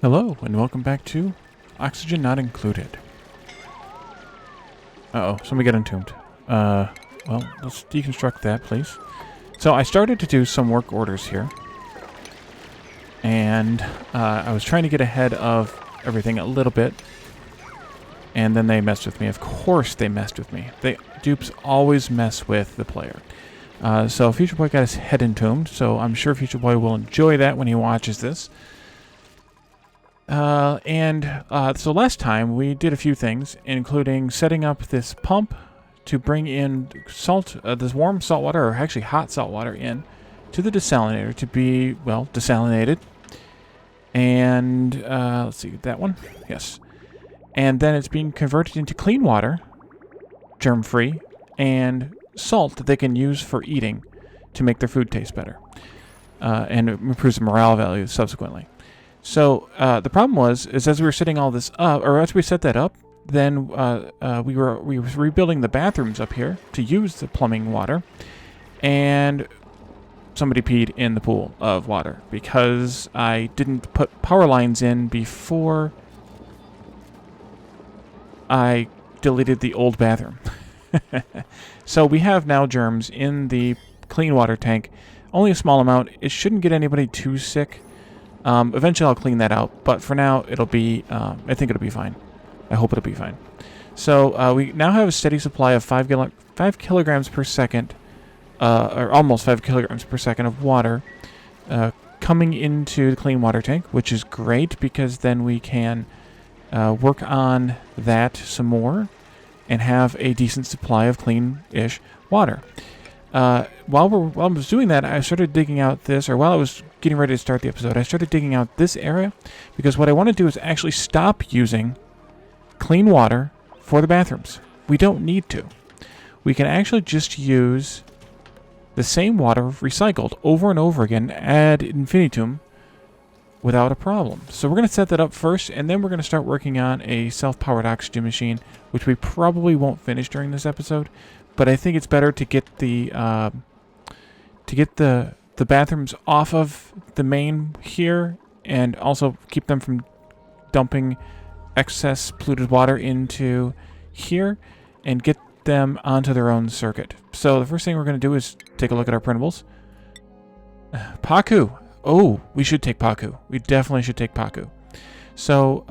Hello, and welcome back to Oxygen Not Included. Uh-oh, somebody got entombed. Well, let's deconstruct that, please. So I started to do some work orders here. And I was trying to get ahead of everything a little bit. And then they messed with me. Of course they messed with me. Dupes always mess with the player. So Future Boy got his head entombed, so I'm sure Future Boy will enjoy that when he watches this. So last time we did a few things, including setting up this pump to bring in salt, this warm salt water, or actually hot salt water, in to the desalinator to be, well, desalinated. And, let's see, that one? Yes. And then it's being converted into clean water, germ-free, and salt that they can use for eating to make their food taste better. And it improves the morale value subsequently. So the problem was, as we were setting all this up, or as we set that up, then we were rebuilding the bathrooms up here to use the plumbing water, and somebody peed in the pool of water because I didn't put power lines in before I deleted the old bathroom. So we have now germs in the clean water tank. Only a small amount. It shouldn't get anybody too sick. Eventually I'll clean that out, but for now it'll be, I think it'll be fine. I hope it'll be fine. So we now have a steady supply of 5 kilograms per second, or almost 5 kilograms per second of water coming into the clean water tank, which is great because then we can work on that some more and have a decent supply of clean-ish water. While I was doing that, I started digging out this, or while I was getting ready to start the episode, I started digging out this area because what I want to do is actually stop using clean water for the bathrooms. We don't need to. We can actually just use the same water recycled over and over again ad infinitum without a problem. So we're going to set that up first, and then we're going to start working on a self-powered oxygen machine, which we probably won't finish during this episode. But I think it's better to get the bathrooms off of the main here, and also keep them from dumping excess polluted water into here, and get them onto their own circuit. So the first thing we're going to do is take a look at our printables. Paku. Oh, we should take Paku. We definitely should take Paku. So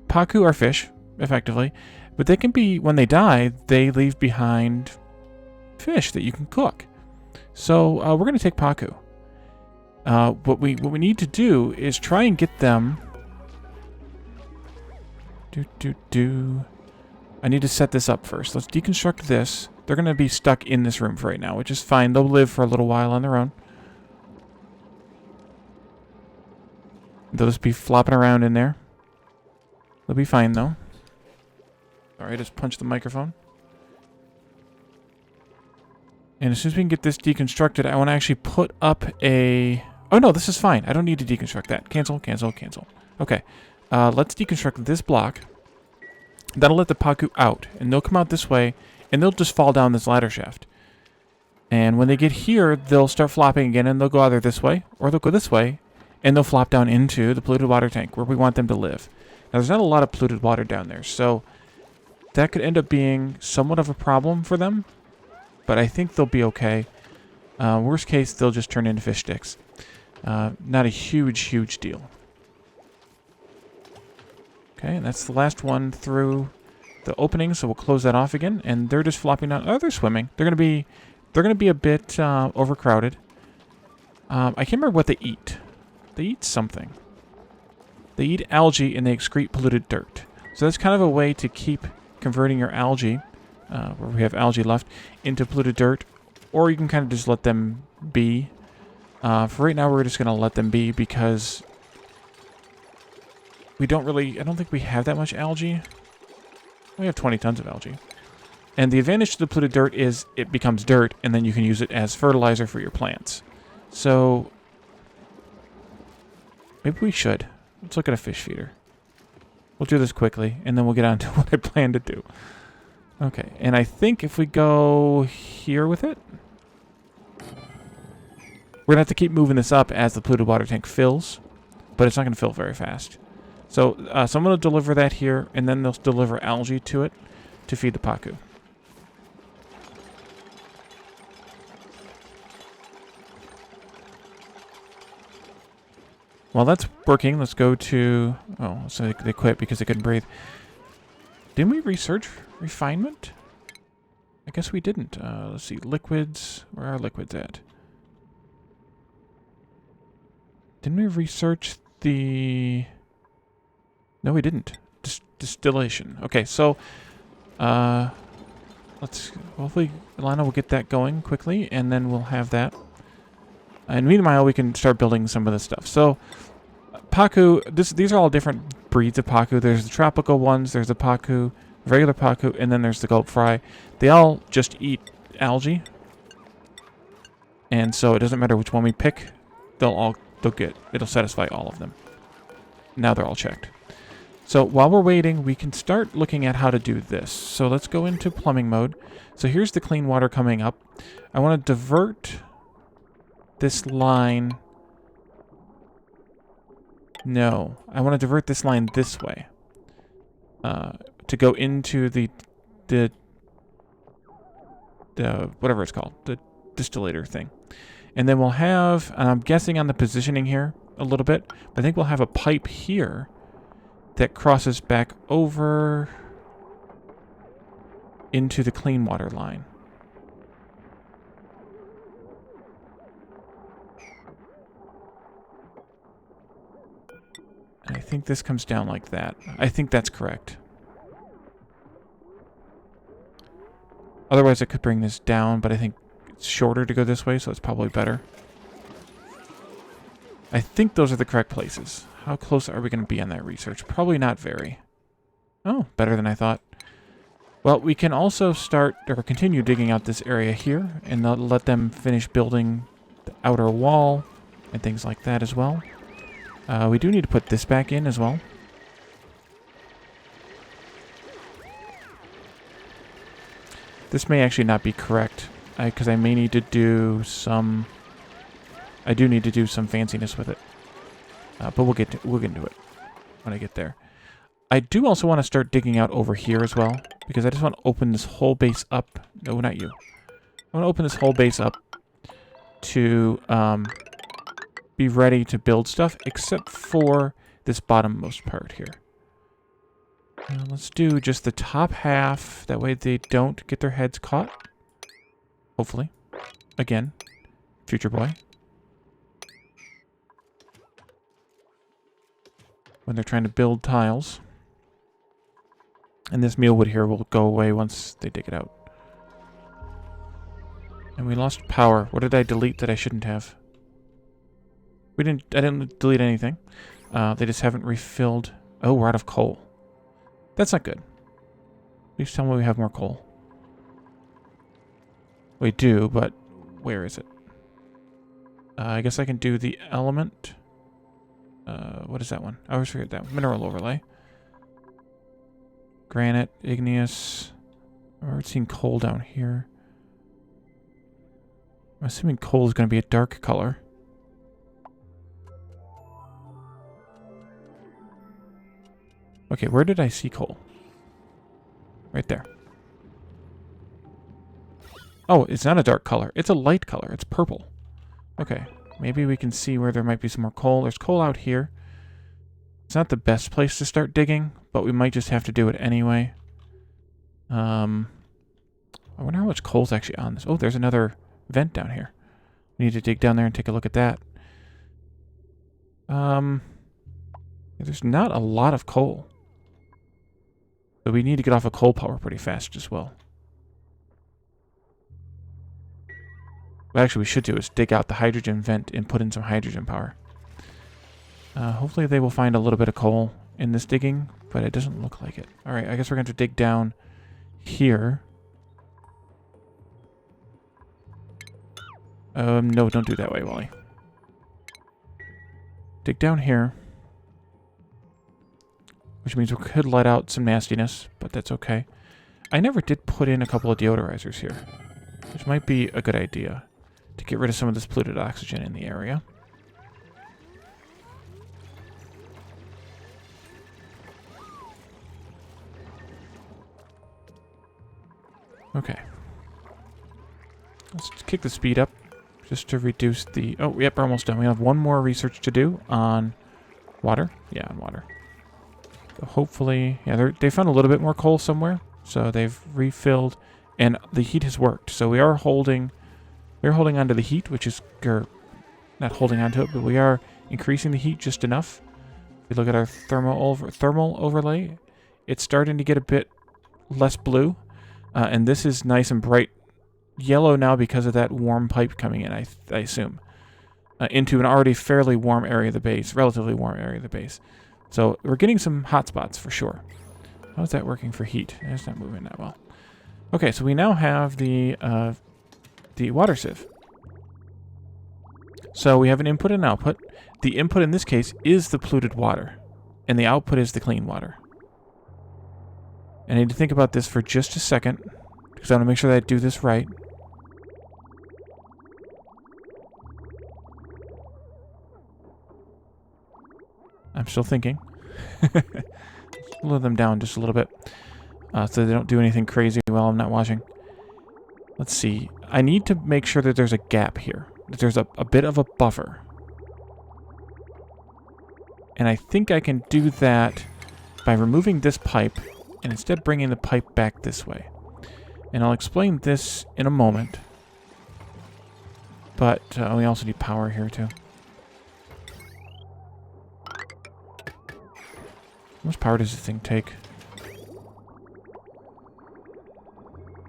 Paku are fish, effectively. But they can be, when they die, they leave behind fish that you can cook. So we're going to take Paku. What we need to do is try and get them. I need to set this up first. Let's deconstruct this. They're going to be stuck in this room for right now, which is fine. They'll live for a little while on their own. They'll just be flopping around in there. They'll be fine though. Alright, just punch the microphone. And as soon as we can get this deconstructed, I want to actually put up a... Oh no, this is fine. I don't need to deconstruct that. Cancel, cancel, cancel. Okay, let's deconstruct this block. That'll let the Paku out, and they'll come out this way, and they'll just fall down this ladder shaft. And when they get here, they'll start flopping again, and they'll go either this way, or they'll go this way, and they'll flop down into the polluted water tank, where we want them to live. Now, there's not a lot of polluted water down there, so that could end up being somewhat of a problem for them, but I think they'll be okay. Worst case, they'll just turn into fish sticks. Not a huge deal. Okay, and that's the last one through the opening, so we'll close that off again. And they're just flopping down. Oh, they're swimming. They're gonna be a bit overcrowded. I can't remember what they eat. They eat something. They eat algae and they excrete polluted dirt. So that's kind of a way to keep converting your algae, where we have algae left, into polluted dirt, or you can kind of just let them be. For right now, we're just going to let them be because I don't think we have that much algae. We have 20 tons of algae. And the advantage to the polluted dirt is it becomes dirt, and then you can use it as fertilizer for your plants. So maybe we should. Let's look at a fish feeder. We'll do this quickly, and then we'll get on to what I plan to do. Okay, and I think if we go here with it, we're going to have to keep moving this up as the polluted water tank fills. but it's not going to fill very fast. So someone will deliver that here, and then they'll deliver algae to it to feed the Paku. While that's working, let's go to... Oh, so they quit because they couldn't breathe. Didn't we research refinement? I guess we didn't. Let's see. Liquids. Where are liquids at? Didn't we research the... No, we didn't. Distillation. Okay, so... let's... Hopefully, Lana will get that going quickly, and then we'll have that. And meanwhile, we can start building some of this stuff. So, Paku, these are all different breeds of Paku. There's the tropical ones, there's the Paku, regular Paku, and then there's the gulp fry. They all just eat algae. And so it doesn't matter which one we pick, it'll satisfy all of them. Now they're all checked. So while we're waiting, we can start looking at how to do this. So let's go into plumbing mode. So here's the clean water coming up. I want to divert this line. No, I want to divert this line this way to go into the whatever it's called, the distillator thing. And then we'll have, and I'm guessing on the positioning here a little bit, but I think we'll have a pipe here that crosses back over into the clean water line. And I think this comes down like that. I think that's correct. Otherwise, I could bring this down, but I think it's shorter to go this way, so it's probably better. I think those are the correct places. How close are we going to be on that research? Probably not very. Oh, better than I thought. Well, we can also start, or continue digging out this area here, and let them finish building the outer wall, and things like that as well. We do need to put this back in as well. This may actually not be correct, because I may need to do some... I do need to do some fanciness with it. But we'll get into it when I get there. I do also want to start digging out over here as well, because I just want to open this whole base up. No, not you. I want to open this whole base up to be ready to build stuff, except for this bottommost part here. Let's do just the top half. That way they don't get their heads caught. Hopefully. Again, future boy. When they're trying to build tiles. And this mealwood here will go away once they dig it out. And we lost power. What did I delete that I shouldn't have? I didn't delete anything. They just haven't refilled. Oh, we're out of coal. That's not good. Please tell me we have more coal. We do, but where is it? I guess I can do the element. What is that one? I always forget that one. Mineral overlay. Granite, igneous. I've seen coal down here. I'm assuming coal is going to be a dark color. Okay, where did I see coal? Right there. Oh, it's not a dark color. It's a light color. It's purple. Okay, maybe we can see where there might be some more coal. There's coal out here. It's not the best place to start digging, but we might just have to do it anyway. I wonder how much coal's actually on this. Oh, there's another vent down here. We need to dig down there and take a look at that. There's not a lot of coal. So we need to get off of coal power pretty fast as well. What actually we should do is dig out the hydrogen vent and put in some hydrogen power. Hopefully they will find a little bit of coal in this digging, but it doesn't look like it. Alright, I guess we're going to dig down here. No, don't do that way, Wally. Dig down here. Which means we could let out some nastiness, but that's okay. I never did put in a couple of deodorizers here, which might be a good idea to get rid of some of this polluted oxygen in the area. Okay. Let's kick the speed up just to reduce the... Oh, yep, we're almost done. We have one more research to do on water. Yeah, on water. So hopefully... Yeah, they found a little bit more coal somewhere. So they've refilled, and the heat has worked. So we are holding... We're holding onto the heat, which is... Not holding onto it, but we are increasing the heat just enough. If we look at our thermal overlay, it's starting to get a bit less blue. And this is nice and bright yellow now because of that warm pipe coming in, I assume, into an already fairly warm area of the base, relatively warm area of the base. So we're getting some hot spots for sure. How's that working for heat? It's not moving that well. Okay, so we now have the water sieve. So we have an input and an output. The input in this case is the polluted water, and the output is the clean water. I need to think about this for just a second, because I want to make sure that I do this right. I'm still thinking. Slow them down just a little bit, so they don't do anything crazy while I'm not watching. Let's see. I need to make sure that there's a gap here, that there's a bit of a buffer. And I think I can do that by removing this pipe and instead bringing the pipe back this way. And I'll explain this in a moment. But we also need power here too. How much power does this thing take?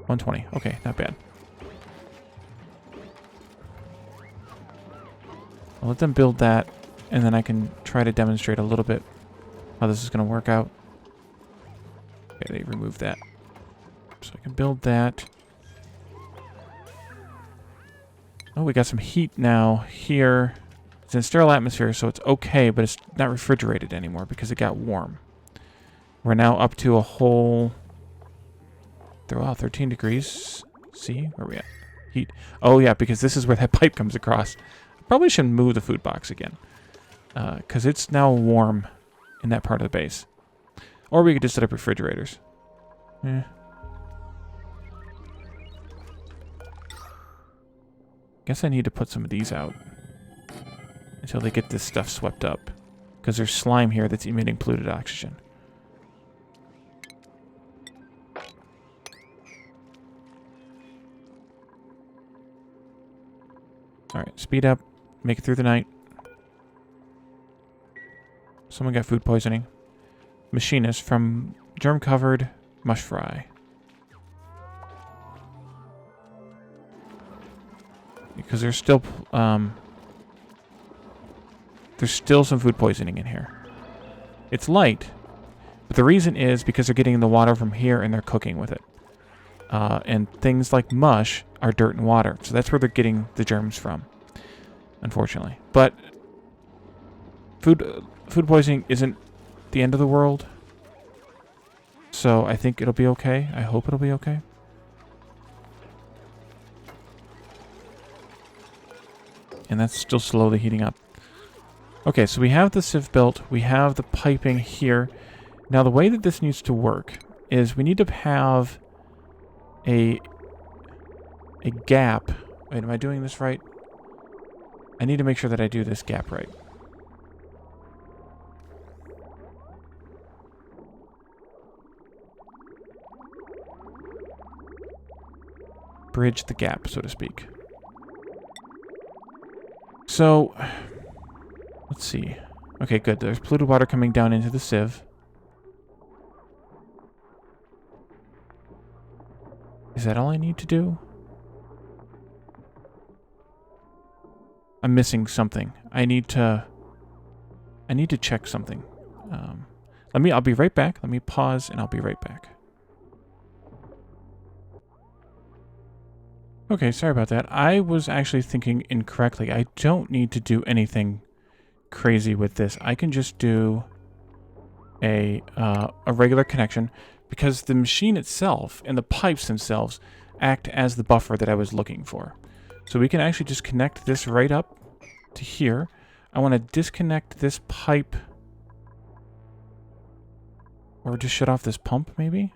120. Okay, not bad. I'll let them build that, and then I can try to demonstrate a little bit how this is going to work out. Okay, they removed that. So I can build that. Oh, we got some heat now here. It's in a sterile atmosphere, so it's okay, but it's not refrigerated anymore because it got warm. We're now up to a whole... Wow, 13 degrees. See? Where are we at? Heat. Oh, yeah, because this is where that pipe comes across. I probably shouldn't move the food box again, because it's now warm in that part of the base. Or we could just set up refrigerators. Guess I need to put some of these out until they get this stuff swept up, because there's slime here that's emitting polluted oxygen. Alright, speed up. Make it through the night. Someone got food poisoning. Machinist from germ-covered mush fry. Because there's still some food poisoning in here. It's light, but the reason is because they're getting the water from here and they're cooking with it. And things like mush are dirt and water, so that's where they're getting the germs from, unfortunately. But food poisoning isn't the end of the world, so I think it'll be okay. I hope it'll be okay. And that's still slowly heating up. Okay, so we have the sieve built. We have the piping here. Now, the way that this needs to work is we need to have a gap. Wait, am I doing this right? I need to make sure that I do this gap right. Bridge the gap, so to speak. So, let's see. Okay, good. There's polluted water coming down into the sieve. Is that all I need to do? I'm missing something. I need to check something. I'll be right back. Let me pause and I'll be right back. Okay, sorry about that. I was actually thinking incorrectly. I don't need to do anything crazy with this. I can just do a regular connection because the machine itself and the pipes themselves act as the buffer that I was looking for. So we can actually just connect this right up to here. I want to disconnect this pipe or just shut off this pump maybe.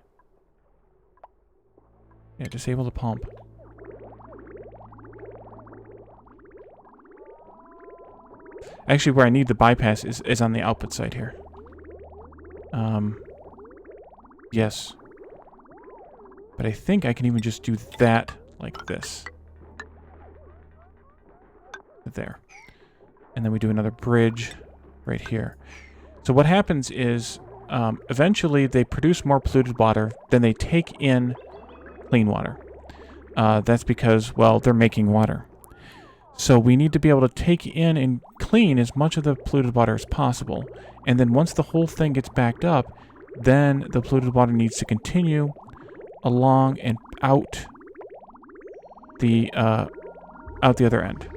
Yeah, disable the pump. Actually, where I need the bypass is on the output side here. Yes. But I think I can even just do that like this. There. And then we do another bridge right here. So what happens is, eventually they produce more polluted water than they take in clean water. That's because, well, they're making water. So we need to be able to take in and clean as much of the polluted water as possible. And then once the whole thing gets backed up, then the polluted water needs to continue along and out the other end.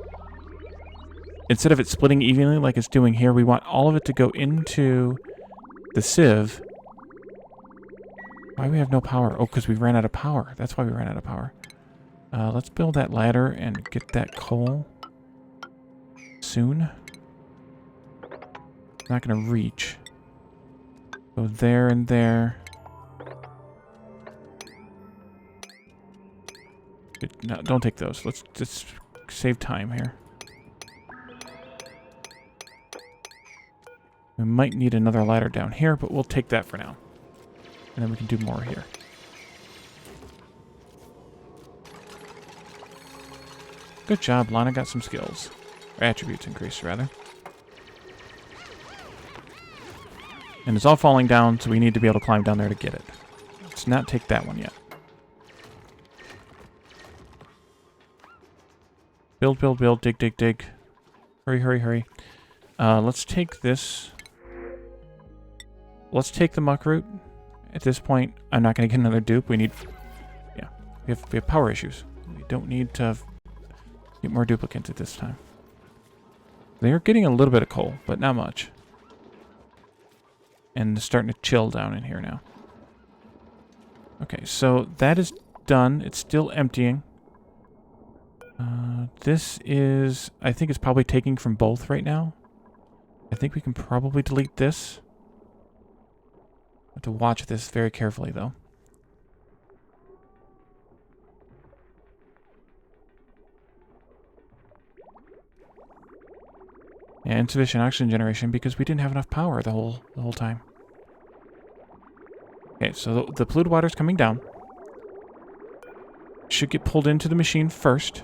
Instead of it splitting evenly like it's doing here, we want all of it to go into the sieve. Why do we have no power? Oh, because we ran out of power. That's why we ran out of power. Let's build that ladder and get that coal soon. Not going to reach. Go there and there. No, don't take those. Let's just save time here. We might need another ladder down here, but we'll take that for now. And then we can do more here. Good job, Lana got some skills. Or attributes increased, rather. And it's all falling down, so we need to be able to climb down there to get it. Let's not take that one yet. Build, build, build, dig, dig, dig. Hurry, hurry, hurry. Let's take this. Let's take the muck root. At this point, I'm not going to get another dupe. We need... Yeah, we have power issues. We don't need to get more duplicants at this time. They are getting a little bit of coal, but not much. And it's starting to chill down in here now. Okay, so that is done. It's still emptying. This is... I think it's probably taking from both right now. I think we can probably delete this. I have to watch this very carefully, though. Yeah, insufficient oxygen generation because we didn't have enough power the whole time. Okay, so the polluted water is coming down. Should get pulled into the machine first,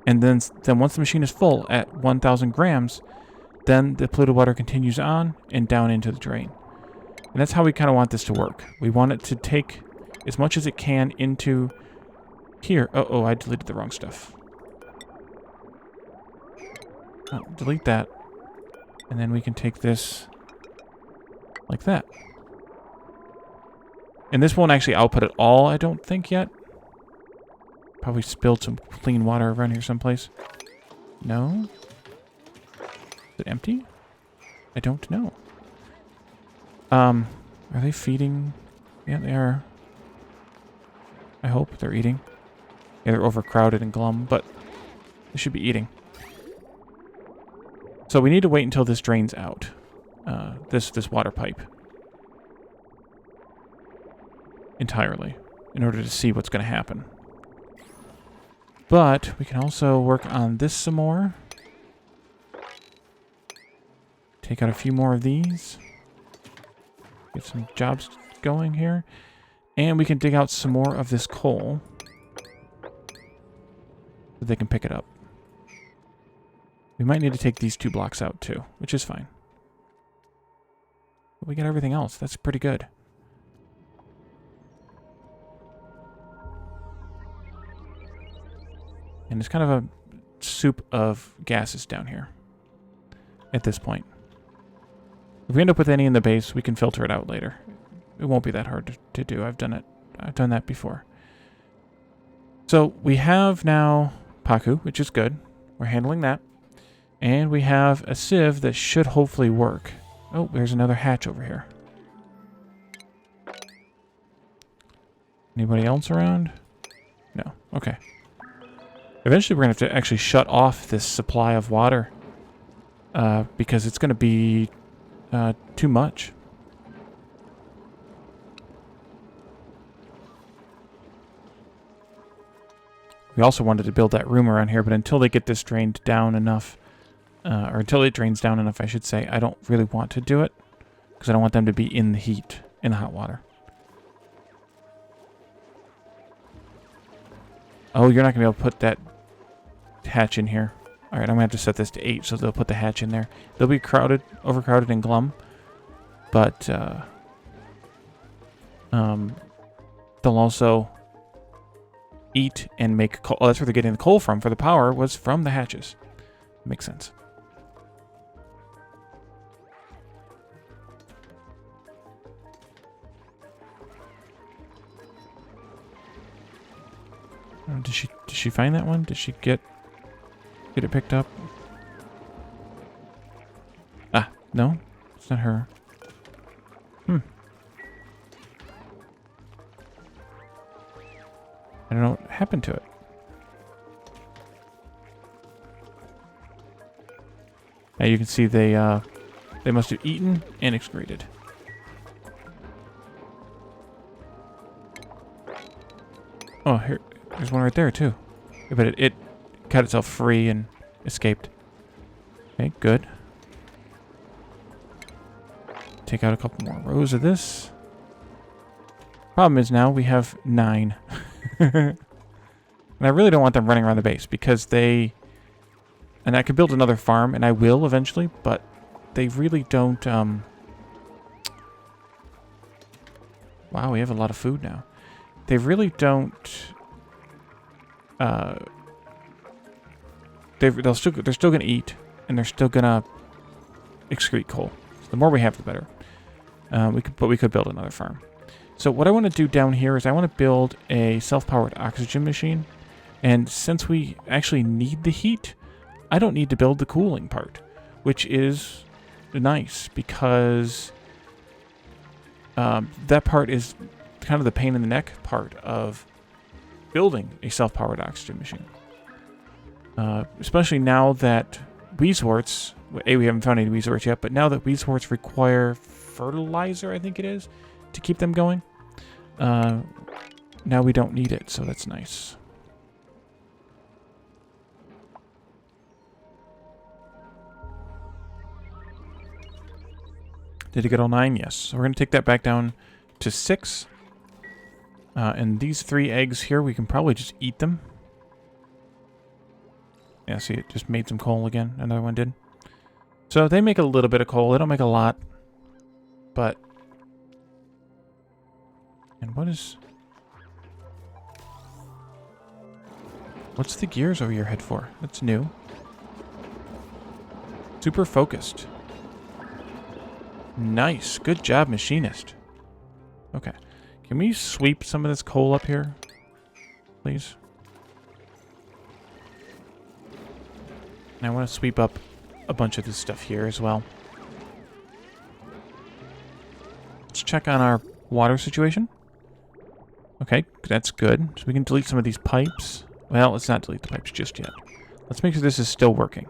and then once the machine is full at 1,000 grams, then the polluted water continues on and down into the drain. And that's how we kind of want this to work. We want it to take as much as it can into here. Uh-oh, I deleted the wrong stuff. Oh, delete that. And then we can take this like that. And this won't actually output at all, I don't think, yet. Probably spilled some clean water around here someplace. No? Is it empty? I don't know. Are they feeding? Yeah, they are. I hope they're eating. Yeah, they're overcrowded and glum, but they should be eating. So we need to wait until this drains out. This water pipe. Entirely. In order to see what's going to happen. But we can also work on this some more. Take out a few more of these. Get some jobs going here. And we can dig out some more of this coal. So they can pick it up. We might need to take these 2 blocks out too, which is fine. But we got everything else. That's pretty good. And it's kind of a soup of gases down here at this point. If we end up with any in the base, we can filter it out later. It won't be that hard to do. I've done it. I've done that before. So we have now Paku, which is good. We're handling that. And we have a sieve that should hopefully work. Oh, there's another hatch over here. Anybody else around? No. Okay. Eventually we're going to have to actually shut off this supply of water. Because it's going to be too much. We also wanted to build that room around here, but until they get this drained down enough, or until it drains down enough, I should say, I don't really want to do it, because I don't want them to be in the heat, in the hot water. Oh, you're not going to be able to put that hatch in here. Alright, I'm going to have to set this to 8, so they'll put the hatch in there. They'll be crowded, overcrowded, and glum. But, they'll also eat and make coal. Oh, that's where they're getting the coal from, for the power, was from the hatches. Makes sense. Did she find that one? Did she get it picked up? Ah, no, it's not her. I don't know what happened to it. Now you can see they must have eaten and excreted. Oh, here. There's one right there, too. But it cut itself free and escaped. Okay, good. Take out a couple more rows of this. Problem is now we have 9. And I really don't want them running around the base because they... And I could build another farm, and I will eventually, but they really don't... Wow, we have a lot of food now. They really don't... they're still going to eat, and they're still going to excrete coal. So the more we have, the better. We could build another farm. So what I want to do down here is I want to build a self-powered oxygen machine. And since we actually need the heat, I don't need to build the cooling part, which is nice because that part is kind of the pain in the neck part of building a self-powered oxygen machine. Especially now that Weezeworts, we haven't found any Weezeworts yet, but now that Weezeworts require fertilizer, I think it is, to keep them going, now we don't need it, so that's nice. Did it get all 9? Yes. So we're going to take that back down to 6. And these 3 eggs here, we can probably just eat them. Yeah, see, it just made some coal again. Another one did. So they make a little bit of coal. They don't make a lot. But... And what is... What's the gears over your head for? That's new. Super focused. Nice. Good job, machinist. Okay. Can we sweep some of this coal up here? Please? And I want to sweep up a bunch of this stuff here as well. Let's check on our water situation. Okay, that's good. So we can delete some of these pipes. Well, let's not delete the pipes just yet. Let's make sure this is still working.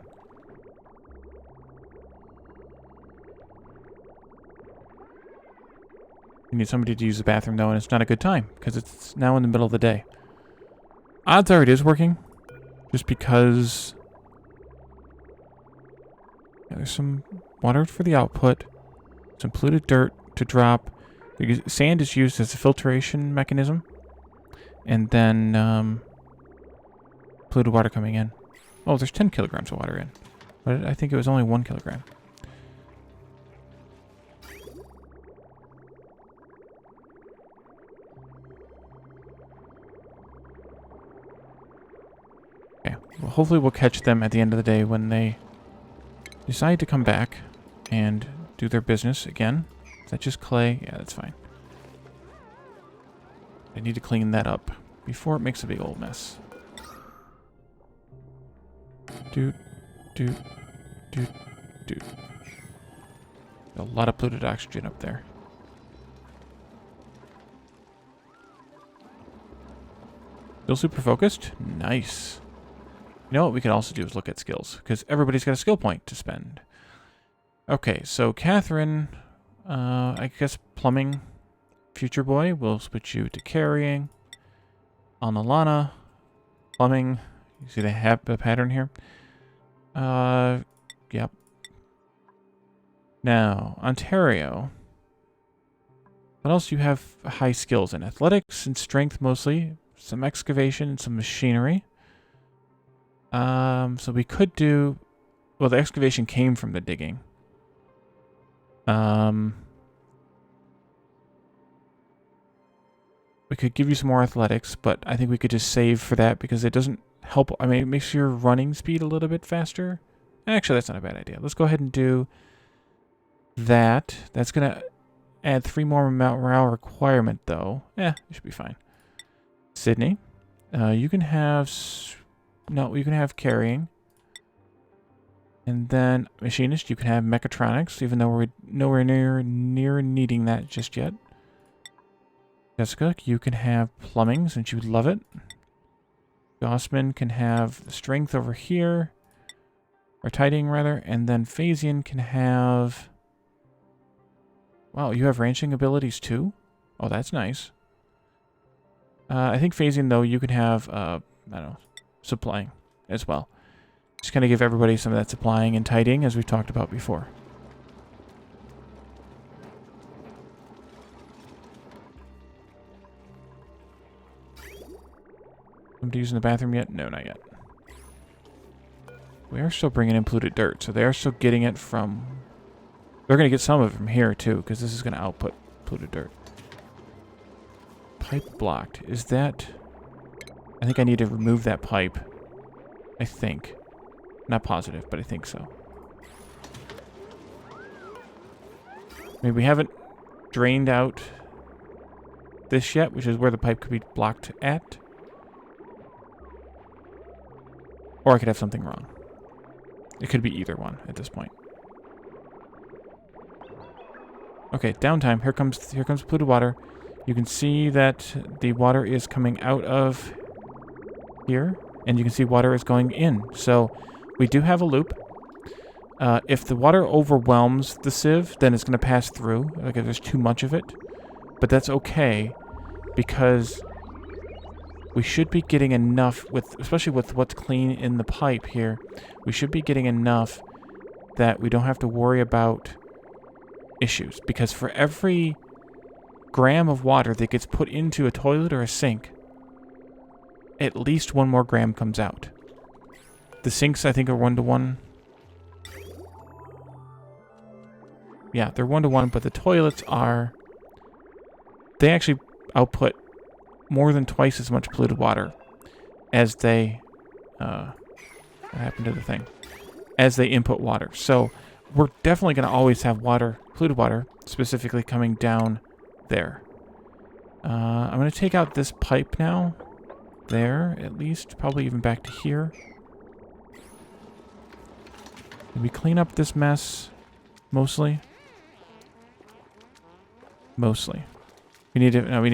We need somebody to use the bathroom, though, and it's not a good time, because it's now in the middle of the day. Odds are it is working, just because... Yeah, there's some water for the output, some polluted dirt to drop. Sand is used as a filtration mechanism, and then polluted water coming in. Oh, there's 10 kilograms of water in. But I think it was only 1 kilogram. Okay, well, hopefully we'll catch them at the end of the day when they decide to come back and do their business again. Is that just clay? Yeah, that's fine. I need to clean that up before it makes a big old mess. Doot, doot, doot, doot. A lot of polluted oxygen up there. Still super focused? Nice. You know what we can also do is look at skills, because everybody's got a skill point to spend. Okay, so Catherine, I guess plumbing, future boy, we'll switch you to carrying. Alnalana, Plumbing. You see the pattern here? Yep. Now, Ontario. What else do you have high skills in? Athletics and strength mostly. Some excavation and some machinery. So we could do... Well, the excavation came from the digging. We could give you some more athletics, but I think we could just save for that because it doesn't help. I mean, it makes your running speed a little bit faster. Actually, that's not a bad idea. Let's go ahead and do that. That's going to add 3 more morale requirement, though. It should be fine. Sydney, you can have... No, you can have carrying. And then machinist, you can have mechatronics, even though we're nowhere near needing that just yet. Jessica, you can have plumbing, since you would love it. Gossman can have strength over here. Or tidying, rather. And then Phasian can have... Wow, you have ranching abilities too? Oh, that's nice. I think Phasian, though, you can have, I don't know, supplying as well. Just kind of give everybody some of that supplying and tidying, as we've talked about before. Somebody using the bathroom yet? No, not yet. We are still bringing in polluted dirt, so they are still getting it from... They're going to get some of it from here, too, because this is going to output polluted dirt. Pipe blocked. Is that... I think I need to remove that pipe. I think. Not positive, but I think so. Maybe we haven't drained out this yet, which is where the pipe could be blocked at. Or I could have something wrong. It could be either one at this point. Okay, downtime. Here comes polluted water. You can see that the water is coming out of here, and you can see water is going in. So we do have a loop. If the water overwhelms the sieve, then it's going to pass through. Like if there's too much of it, but that's okay because we should be getting enough with, especially with what's clean in the pipe here. We should be getting enough that we don't have to worry about issues, because for every gram of water that gets put into a toilet or a sink, at least 1 more gram comes out. The sinks, I think, are 1-to-1. Yeah, they're 1-to-1, but the toilets are... They actually output more than twice as much polluted water as they... what happened to the thing? As they input water. So we're definitely going to always have water, polluted water, specifically coming down there. I'm going to take out this pipe now. There, at least. Probably even back to here. Did we clean up this mess? Mostly? Mostly. We need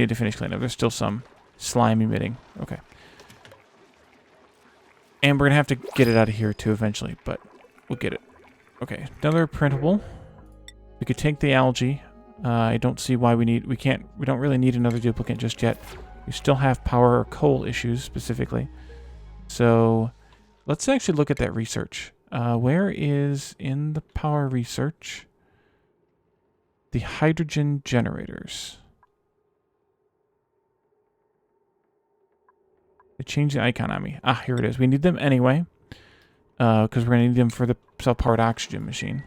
to finish cleanup. There's still some slime emitting. Okay. And we're going to have to get it out of here too eventually, but we'll get it. Okay, another printable. We could take the algae. I don't see why we don't really need another duplicate just yet. We still have power or coal issues specifically. So let's actually look at that research. Where is in the power research the hydrogen generators? It changed the icon on me. Ah, here it is. We need them anyway, because we're going to need them for the self-powered oxygen machine.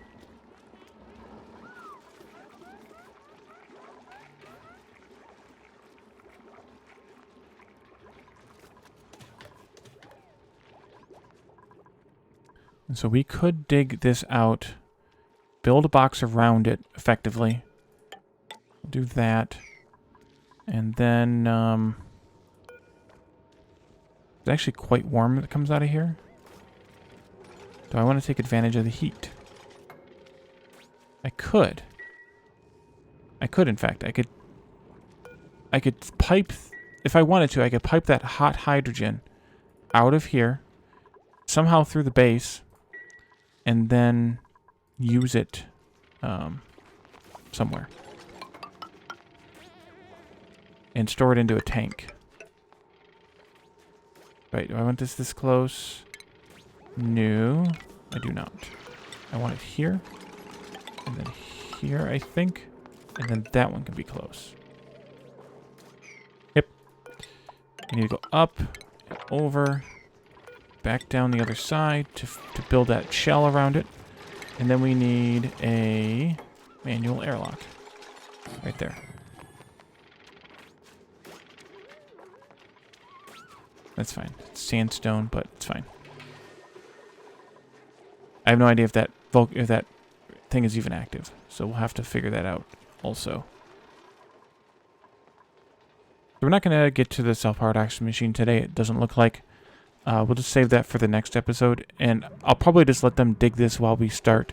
And so we could dig this out, build a box around it effectively. Do that. And then, it's actually quite warm that comes out of here. Do I want to take advantage of the heat? I could. In fact. I could pipe, if I wanted to, I could pipe that hot hydrogen out of here, somehow through the base, and then use it somewhere. And store it into a tank. Right, do I want this close? No, I do not. I want it here. And then here, I think. And then that one can be close. Yep. I need to go up and over. Back down the other side to build that shell around it. And then we need a manual airlock. Right there. That's fine. It's sandstone, but it's fine. I have no idea if that thing is even active, so we'll have to figure that out also. We're not going to get to the self-powered oxygen machine today, it doesn't look like. We'll just save that for the next episode, and I'll probably just let them dig this while we start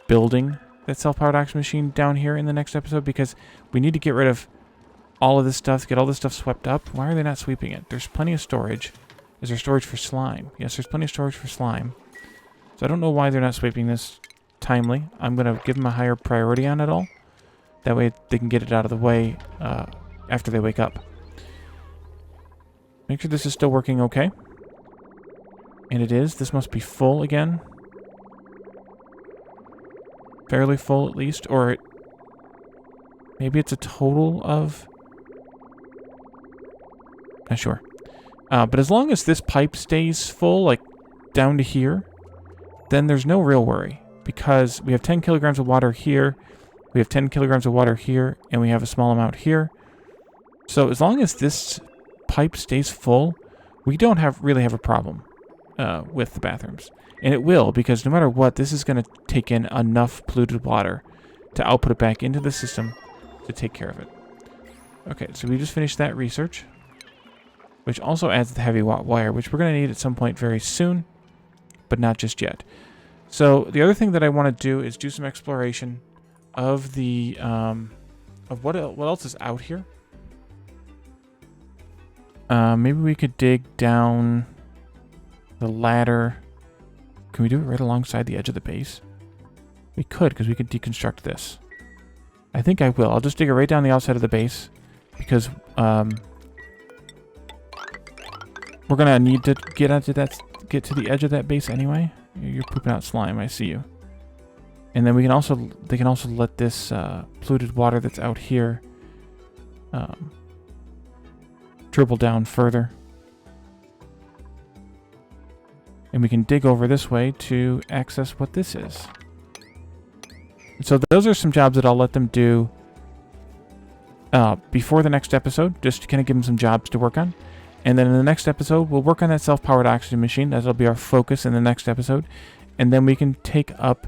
building that self-powered oxygen machine down here in the next episode, because we need to get rid of all of this stuff, get all this stuff swept up. Why are they not sweeping it? There's plenty of storage. Is there storage for slime? Yes, there's plenty of storage for slime. So I don't know why they're not sweeping this timely. I'm going to give them a higher priority on it all. That way they can get it out of the way after they wake up. Make sure this is still working okay. And it is. This must be full again. Fairly full at least. Or maybe it's a total of... Not sure. But as long as this pipe stays full, like down to here, then there's no real worry. Because we have 10 kilograms of water here, we have 10 kilograms of water here, and we have a small amount here. So as long as this pipe stays full, we don't really have a problem with the bathrooms. And it will, because no matter what, this is going to take in enough polluted water to output it back into the system to take care of it. Okay, so we just finished that research, which also adds the heavy wire, which we're going to need at some point very soon, but not just yet. So the other thing that I want to do is do some exploration of the of what else is out here. Maybe we could dig down the ladder. Can we do it right alongside the edge of the base? We could, because we could deconstruct this. I think I will. I'll just dig it right down the outside of the base, because we're gonna need to get to the edge of that base anyway. You're pooping out slime. I see you. And then they can also let this polluted water that's out here dribble down further. And we can dig over this way to access what this is. So those are some jobs that I'll let them do before the next episode, just to kind of give them some jobs to work on. And then in the next episode, we'll work on that self-powered oxygen machine. That'll be our focus in the next episode. And then we can take up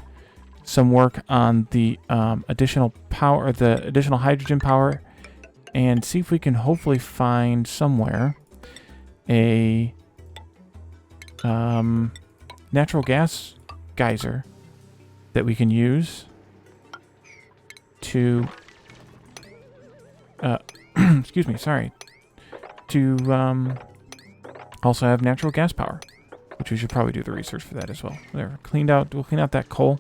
some work on the additional power, the additional hydrogen power, and see if we can hopefully find somewhere a natural gas geyser that we can use to excuse me, sorry, to also have natural gas power, which we should probably do the research for that as well. There, we'll clean out that coal,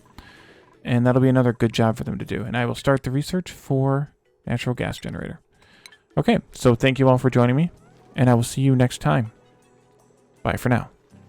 and that'll be another good job for them to do. And I will start the research for natural gas generator. Okay, so thank you all for joining me, and I will see you next time. Bye for now.